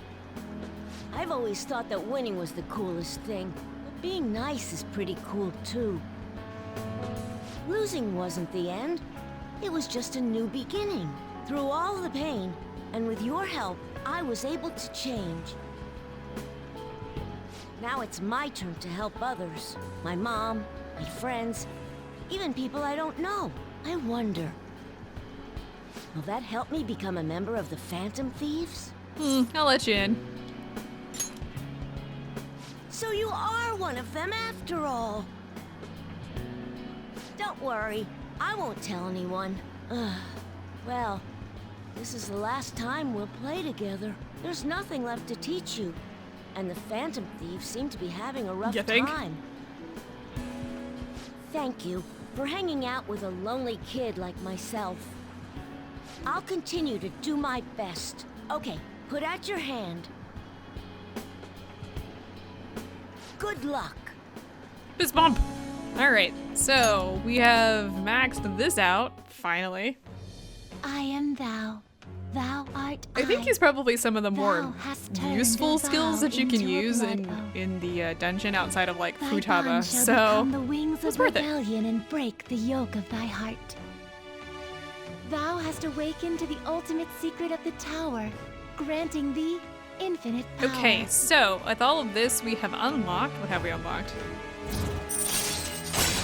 I've always thought that winning was the coolest thing, but being nice is pretty cool too. Losing wasn't the end. It was just a new beginning. Through all the pain, and with your help, I was able to change. Now it's my turn to help others. My mom, my friends, even people I don't know. I wonder, will that help me become a member of the Phantom Thieves? I'll let you in. So you are one of them after all. Don't worry, I won't tell anyone. Well, this is the last time we'll play together. There's nothing left to teach you. And the Phantom Thieves seem to be having a rough You think? time. Thank you for hanging out with a lonely kid like myself. I'll continue to do my best. Okay, put out your hand. Good luck. Fist bump. All right, so we have maxed this out, finally. I am thou. Thou art I. I think he's probably some of the more Thou hast turned useful a skills vow that you can into a use blood oath. in the dungeon outside of like Thy Futaba. bond shall So become the wings it's of worth it. rebellion and break the yoke of thy heart. Thou hast awakened to the ultimate secret of the tower, granting thee infinite power. Okay, so with all of this, we have unlocked. What have we unlocked?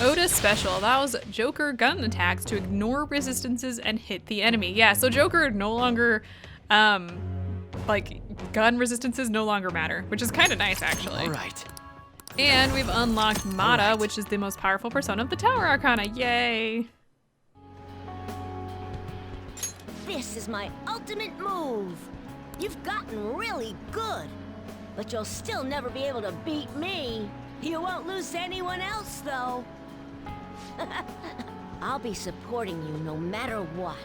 Oda Special allows Joker gun attacks to ignore resistances and hit the enemy. Yeah, so Joker no longer, like, gun resistances no longer matter, which is kind of nice, actually. All right. And we've unlocked Mata, which is the most powerful persona of the Tower Arcana. Yay! This is my ultimate move. You've gotten really good, but you'll still never be able to beat me. You won't lose to anyone else, though. I'll be supporting you no matter what.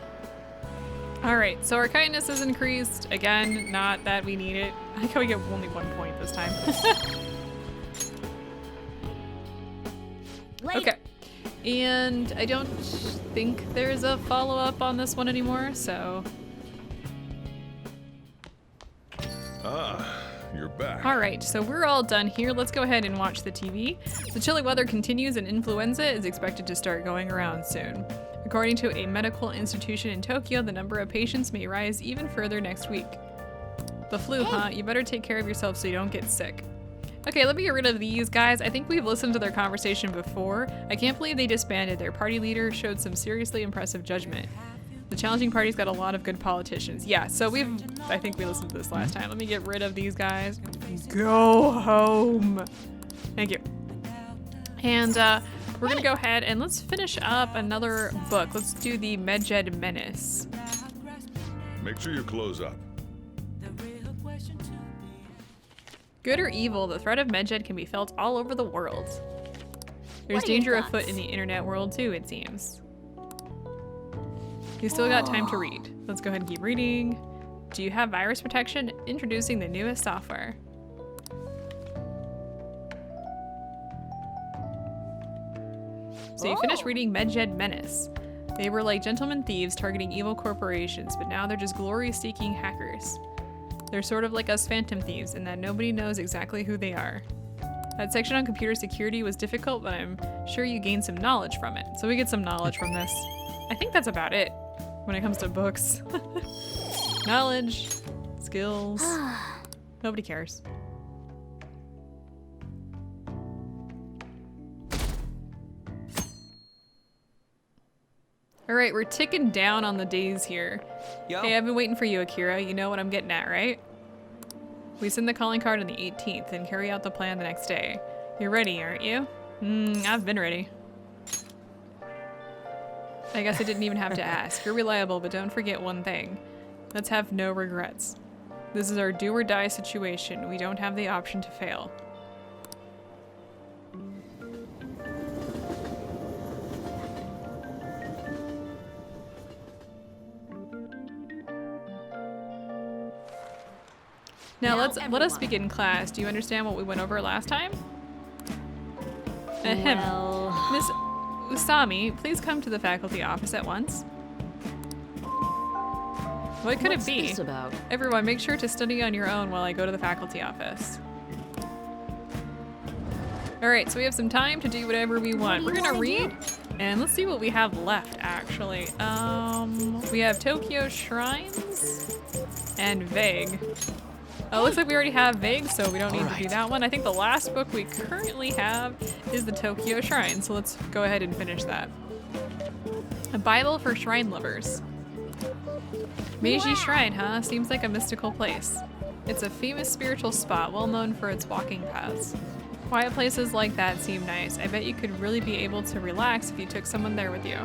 All right, so our kindness is increased. Again, not that we need it. I like how we get only 1 point this time. Okay. And I don't think there's a follow-up on this one anymore, so... Ah, you're back. All right, so we're all done here. Let's go ahead and watch the TV. The chilly weather continues and influenza is expected to start going around soon. According to a medical institution in Tokyo, the number of patients may rise even further next week. The flu, huh? You better take care of yourself so you don't get sick. Okay, let me get rid of these guys. I think we've listened to their conversation before. I can't believe they disbanded. Their party leader showed some seriously impressive judgment. The challenging party's got a lot of good politicians. Yeah, so I think we listened to this last time. Let me get rid of these guys. Go home. Thank you. And we're gonna go ahead and let's finish up another book. Let's do the Medjed Menace. Make sure you close up. Good or evil, the threat of Medjed can be felt all over the world. There's danger afoot in the internet world too, it seems. You still got time to read. Let's go ahead and keep reading. Do you have virus protection? Introducing the newest software. So you finished reading Medjed Menace. They were like gentlemen thieves targeting evil corporations, but now they're just glory-seeking hackers. They're sort of like us phantom thieves in that nobody knows exactly who they are. That section on computer security was difficult, but I'm sure you gained some knowledge from it. So we get some knowledge from this. I think that's about it when it comes to books. Knowledge, skills, nobody cares. All right, we're ticking down on the days here. Yo. Hey, I've been waiting for you, Akira. You know what I'm getting at, right? We send the calling card on the 18th and carry out the plan the next day. You're ready, aren't you? I've been ready. I guess I didn't even have to ask. You're reliable, but don't forget one thing. Let's have no regrets. This is our do or die situation. We don't have the option to fail. Now let us begin class. Do you understand what we went over last time? Ahem. Well, Miss Usami, please come to the faculty office at once. What could what's it be? this about? Everyone, make sure to study on your own while I go to the faculty office. Alright, so we have some time to do whatever we want. We're gonna read, and let's see what we have left, actually. We have Tokyo Shrines and Vague. Oh, looks like we already have Vague, so we don't need to do that one. I think the last book we currently have is the Tokyo Shrine, so let's go ahead and finish that. A Bible for Shrine Lovers. Meiji Shrine, huh? Seems like a mystical place. It's a famous spiritual spot, well known for its walking paths. Quiet places like that seem nice. I bet you could really be able to relax if you took someone there with you.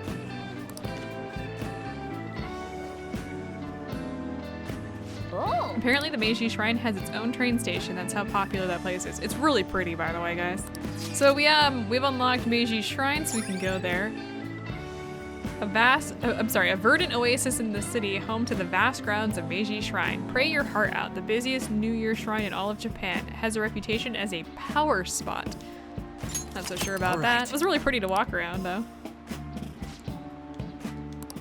Oh, Apparently the Meiji Shrine has its own train station. That's how popular that place is. It's really pretty, by the way, guys. So we've unlocked Meiji Shrine, so we can go there. A verdant oasis in the city, home to the vast grounds of Meiji Shrine. Pray your heart out. The busiest New Year shrine in all of Japan. It has a reputation as a power spot. Not so sure about that. It was really pretty to walk around, though.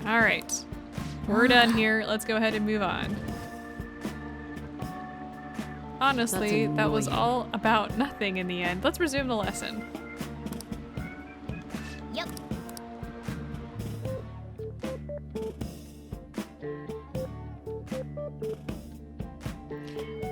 All right, we're done here. Let's go ahead and move on. Honestly, that was all about nothing in the end. Let's resume the lesson. yep.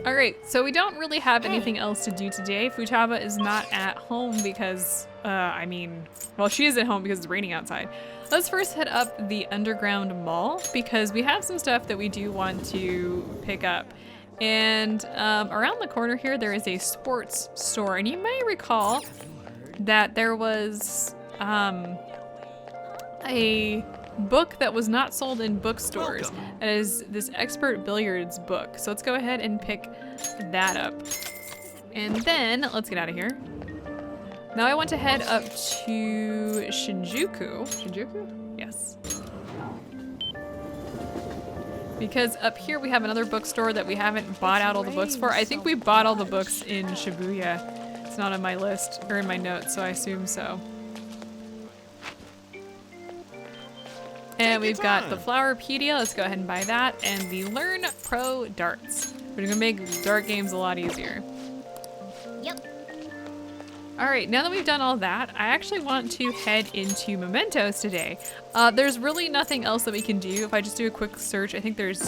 All right, so we don't really have anything else to do today. Futaba is not at home because, well, she is at home because it's raining outside. Let's first head up the underground mall because we have some stuff that we do want to pick up. And around the corner here, there is a sports store. And you may recall that there was a book that was not sold in bookstores. That is this expert billiards book. So let's go ahead and pick that up. And then let's get out of here. Now I want to head up to Shinjuku. Shinjuku? Yes. Because up here we have another bookstore that we haven't bought out all the books for. I think we bought all the books in Shibuya. It's not on my list or in my notes, so I assume so. And we've got the Flowerpedia. Let's go ahead and buy that. And the Learn Pro Darts. We're gonna make dart games a lot easier. Yep. All right, now that we've done all that, I actually want to head into Mementos today. There's really nothing else that we can do. If I just do a quick search, I think there's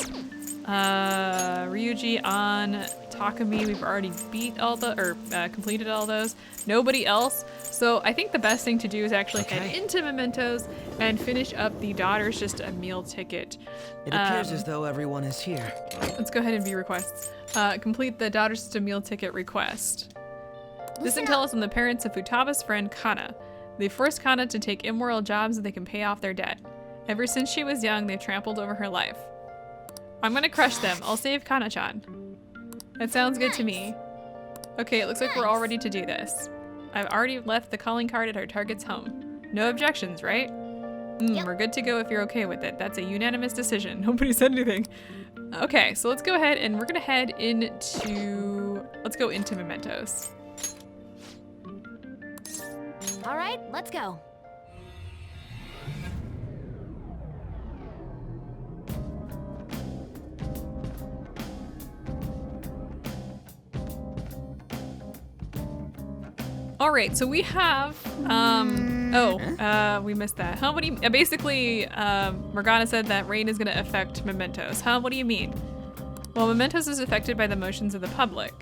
Ryuji, An, Takumi. We've already beat all the, or completed all those. Nobody else. So I think the best thing to do is actually head into Mementos and finish up the Daughter's Just a Meal Ticket. It appears as though everyone is here. Let's go ahead and view requests. Complete the Daughter's Just a Meal Ticket request. This intel is from the parents of Futaba's friend Kana. They forced Kana to take immoral jobs so they can pay off their debt. Ever since she was young, they've trampled over her life. I'm gonna crush them. I'll save Kana-chan. That sounds good to me. Okay, it looks like we're all ready to do this. I've already left the calling card at our target's home. No objections, right? We're good to go if you're okay with it. That's a unanimous decision. Nobody said anything. Okay, so let's go ahead and we're gonna head into... Let's go into Mementos. All right, let's go. All right, so we have, we missed that. Huh, what do you, basically, Morgana said that rain is gonna affect Mementos. Huh, what do you mean? Well, Mementos is affected by the emotions of the public.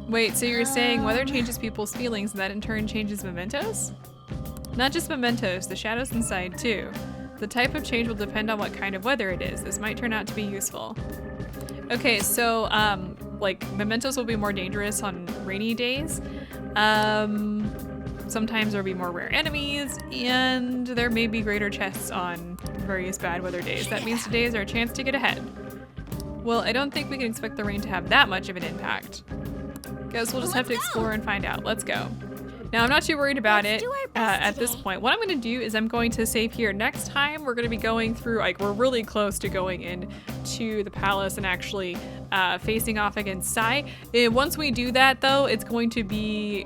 Wait, so you're saying weather changes people's feelings and that in turn changes Mementos? Not just Mementos, the shadows inside too. The type of change will depend on what kind of weather it is. This might turn out to be useful. Okay, so, like, Mementos will be more dangerous on rainy days. Sometimes there'll be more rare enemies, and there may be greater chests on various bad weather days. That means today is our chance to get ahead. Well, I don't think we can expect the rain to have that much of an impact. Guess we'll just have to explore and find out. Let's go. Now, I'm not too worried about it at this point. What I'm going to do is I'm going to save here. Next time, we're going to be going through, like, we're really close to going into the palace and actually facing off against Sai. Once we do that, though, it's going to be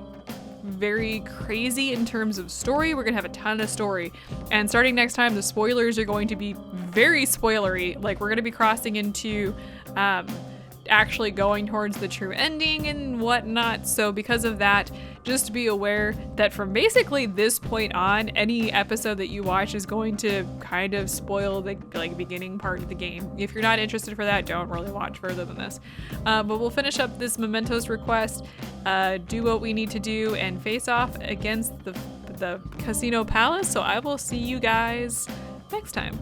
very crazy in terms of story. We're going to have a ton of story. And starting next time, the spoilers are going to be very spoilery. Like, we're going to be crossing into... actually going towards the true ending and whatnot. So because of that, just be aware that from basically this point on, any episode that you watch is going to kind of spoil the beginning part of the game. If you're not interested for that, don't really watch further than this. But we'll finish up this Mementos request, do what we need to do, and face off against the Casino Palace. So I will see you guys next time.